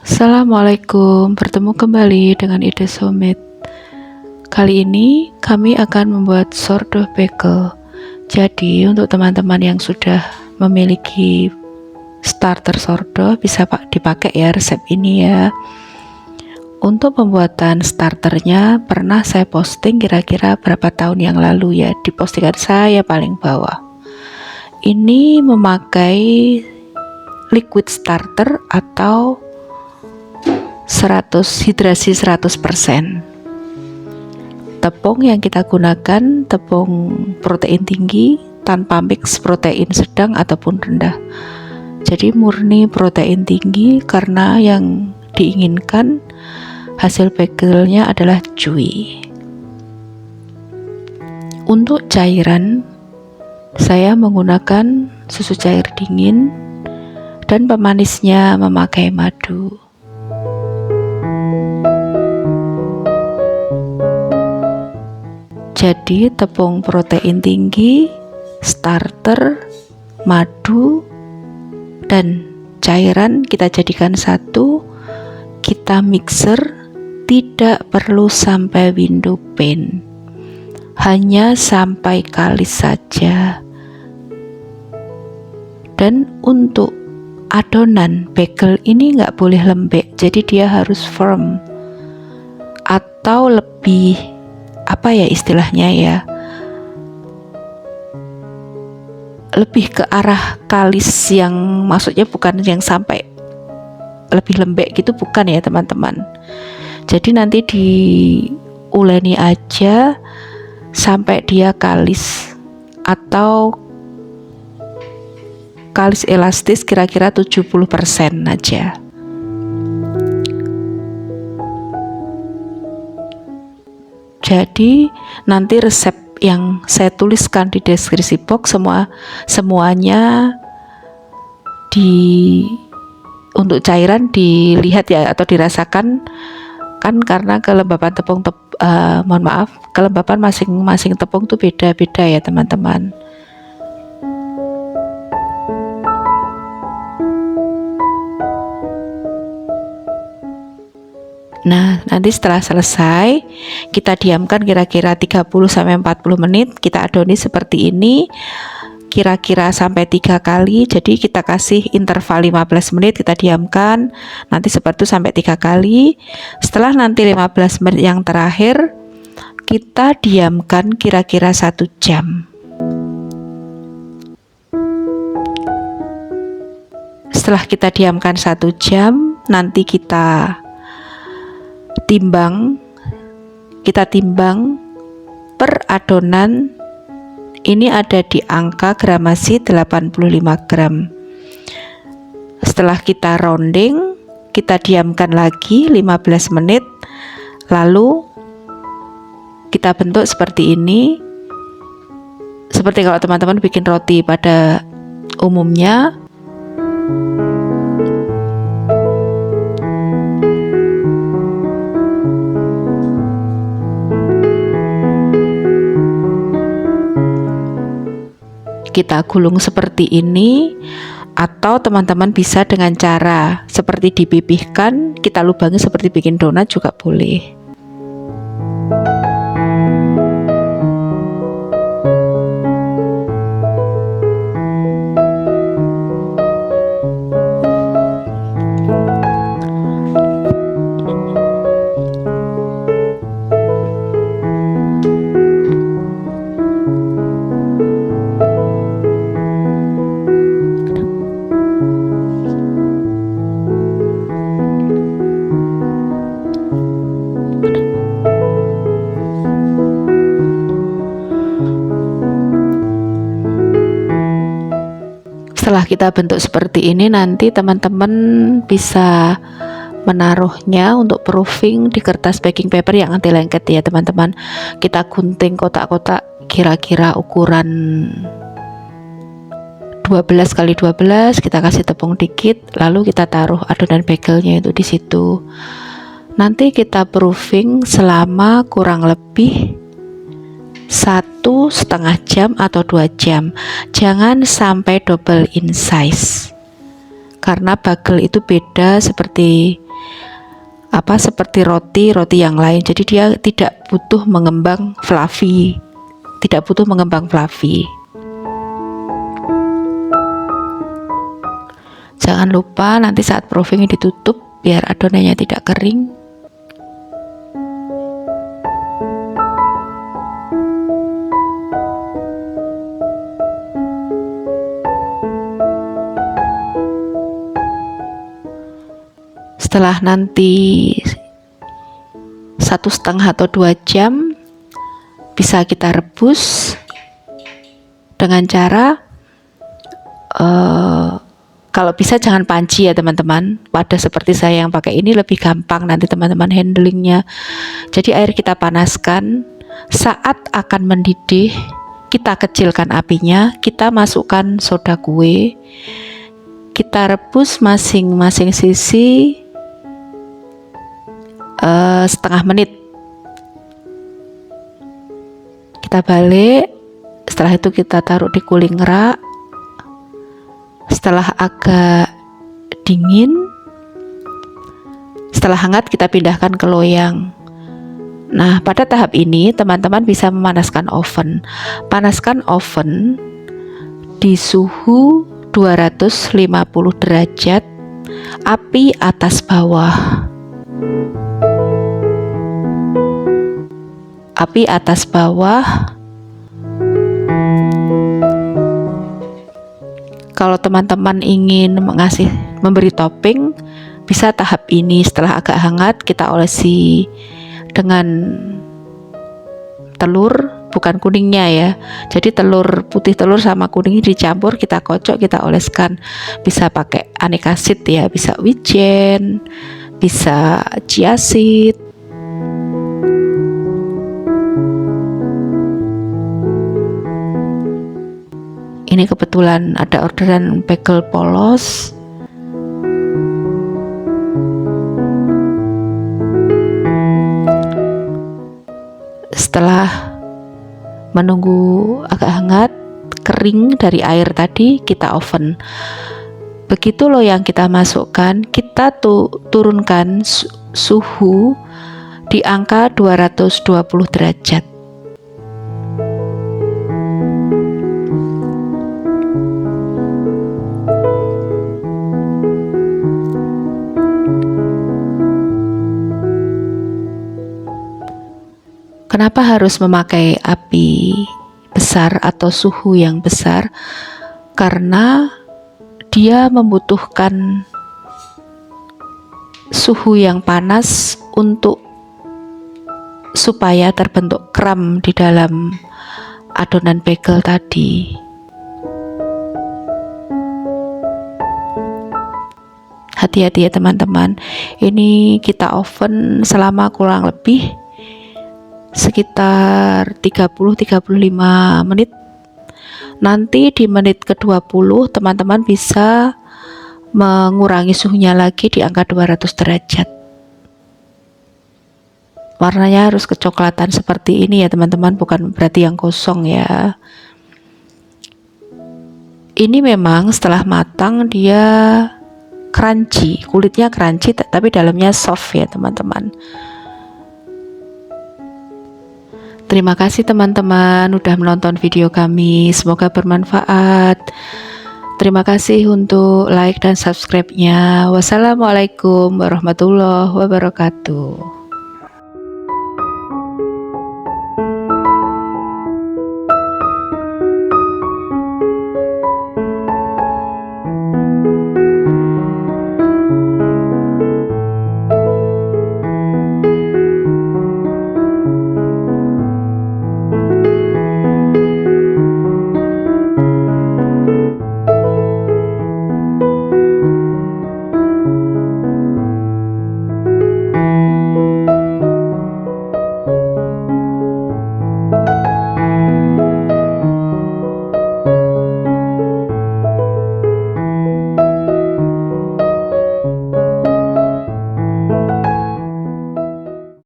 Assalamualaikum, bertemu kembali dengan Ide Somit. Kali ini kami akan membuat sourdough bagel. Jadi untuk teman-teman yang sudah memiliki starter sourdough bisa dipakai ya resep ini ya. Untuk pembuatan starternya pernah saya posting kira-kira berapa tahun yang lalu ya, di postingan saya paling bawah. Ini memakai liquid starter atau hidrasi 100%. Tepung yang kita gunakan tepung protein tinggi tanpa mix protein sedang ataupun rendah. Jadi murni protein tinggi karena yang diinginkan hasil bagelnya adalah chewy. Untuk cairan saya menggunakan susu cair dingin dan pemanisnya memakai madu. Jadi tepung protein tinggi, starter, madu, dan cairan kita jadikan satu, kita mixer, tidak perlu sampai window pane, hanya sampai kalis saja. Dan untuk adonan bagel ini nggak boleh lembek, jadi dia harus firm atau lebih istilahnya ya, lebih ke arah kalis, yang maksudnya bukan yang sampai lebih lembek gitu, bukan ya teman-teman. Jadi nanti diuleni aja sampai dia kalis atau kalis elastis kira-kira 70% aja. Jadi nanti resep yang saya tuliskan di deskripsi box semuanya untuk cairan dilihat ya atau dirasakan kan, karena kelembapan kelembapan masing-masing tepung tuh beda-beda ya teman-teman. Nah, nanti setelah selesai kita diamkan kira-kira 30-40 menit, kita adoni seperti ini kira-kira sampai 3 kali. Jadi kita kasih interval 15 menit, kita diamkan nanti seperti itu sampai 3 kali. Setelah nanti 15 menit yang terakhir kita diamkan kira-kira 1 jam. Setelah kita diamkan 1 jam, nanti kita timbang per adonan ini ada di angka gramasi 85 gram. Setelah kita rounding, kita diamkan lagi 15 menit, lalu kita bentuk seperti ini, seperti kalau teman-teman bikin roti pada umumnya. Kita gulung seperti ini, atau teman-teman bisa dengan cara seperti dipipihkan, kita lubangi seperti bikin donat juga boleh. Setelah kita bentuk seperti ini, nanti teman-teman bisa menaruhnya untuk proofing di kertas baking paper yang anti lengket ya teman-teman. Kita gunting kotak-kotak kira-kira ukuran 12x12, kita kasih tepung dikit, lalu kita taruh adonan bagelnya itu di situ. Nanti kita proofing selama kurang lebih 1,5 jam atau 2 jam. Jangan sampai double in size, karena bagel itu beda seperti seperti roti yang lain. Jadi dia tidak butuh mengembang fluffy. Jangan lupa nanti saat proofing ditutup biar adonannya tidak kering. Setelah nanti 1,5 atau 2 jam bisa kita rebus dengan cara kalau bisa jangan panci ya teman-teman. Wadah seperti saya yang pakai ini lebih gampang nanti teman-teman handlingnya. Jadi air kita panaskan, saat akan mendidih kita kecilkan apinya, kita masukkan soda kue, kita rebus masing-masing sisi setengah menit. Kita balik, setelah itu kita taruh di cooling rack. Setelah agak dingin, setelah hangat kita pindahkan ke loyang. Nah, pada tahap ini teman-teman bisa memanaskan oven. Panaskan oven di suhu 250 derajat, api atas bawah. Api atas bawah. Kalau teman-teman ingin memberi topping, bisa tahap ini. Setelah agak hangat kita olesi dengan telur, bukan kuningnya ya. Jadi putih telur sama kuning dicampur, kita kocok, kita oleskan. Bisa pakai aneka seed ya, bisa wijen, bisa chia seed. Ini kebetulan ada orderan bagel polos. Setelah menunggu agak hangat, kering dari air tadi, kita oven. Begitu loyang kita masukkan, kita turunkan suhu di angka 220 derajat. Kenapa harus memakai api besar atau suhu yang besar? Karena dia membutuhkan suhu yang panas supaya terbentuk kram di dalam adonan bagel tadi. Hati-hati ya teman-teman. Ini kita oven selama kurang lebih sekitar 30-35 menit. Nanti di menit ke-20 teman-teman bisa mengurangi suhunya lagi di angka 200 derajat. Warnanya harus kecoklatan seperti ini ya teman-teman, bukan berarti yang kosong ya. Ini memang setelah matang dia crunchy, kulitnya crunchy tapi dalamnya soft ya teman-teman. Terima kasih teman-teman udah menonton video kami, semoga bermanfaat. Terima kasih untuk like dan subscribe-nya. Wassalamualaikum warahmatullahi wabarakatuh.